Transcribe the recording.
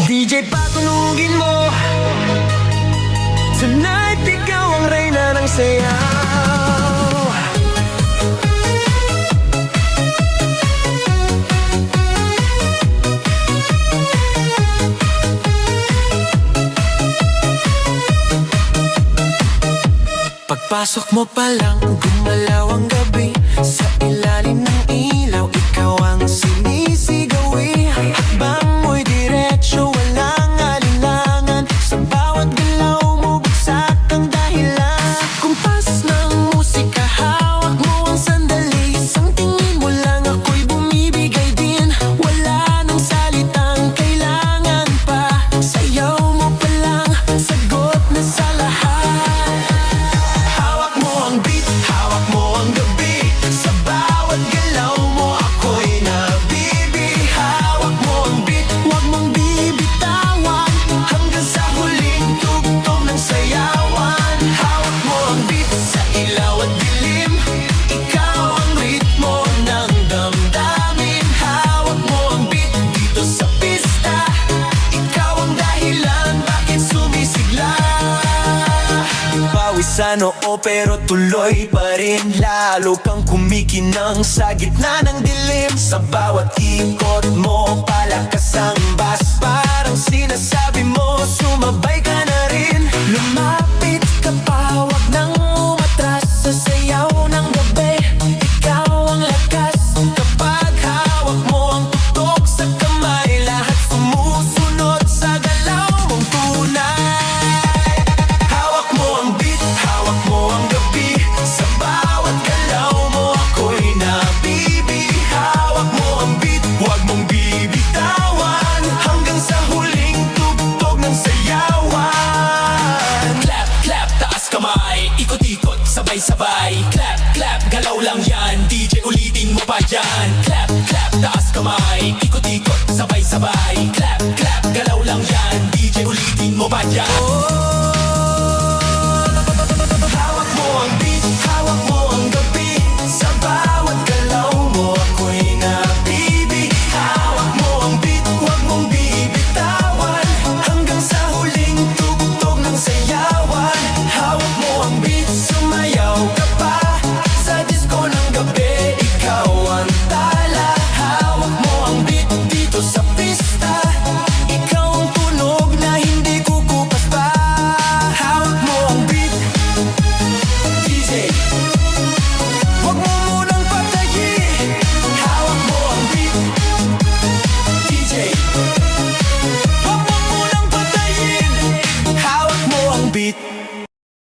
DJ patunugin mo, tonight ikaw ang reyna ng sayaw. Pagpasok mo pa lang, gumalaw ang gabi. Sa ilalim ng ilaw, ikaw ang sinisigawi. Hakbang mo'y diretsyo, walang alinlangan. Sa bawat galaw mo, bagsak ang dahilan. Kumpas ng musika, hawak mo ang sandali. Isang tingin mo lang, ako'y bumibigay din. Wala nang salitang kailangan pa. Sayaw mo pa lang, sagot na sa lahat. Sa noo pero tuloy pa rin. Lalo kang kumikinang sa gitna ng dilim. Sa bawat ikot mo, palakas ang bas. Parang sinasabi mo, sumabay ka na rin. Lumapit ka pa, wag nang umatras. Sa sayaw ng gabi, ikaw ang lakas. Kapag hawak mo ang tutok sa kamay, lahat sumusunod sa galaw mong tunay. Hawak mo ang beat, hawak mo ang gabi. Sa bawat galaw mo, ako'y nabibi. Hawak mo ang beat, huwag mong bibitawan. Hanggang sa huling tugtog ng sayawan. Clap, clap, taas kamay. Ikot-ikot, sabay-sabay. Clap, clap, galaw lang yan. DJ ulitin mo pa yan. Clap, clap, taas kamay. Ikot-ikot, sabay-sabay. Clap, clap, galaw lang yan. DJ ulitin mo pa yan.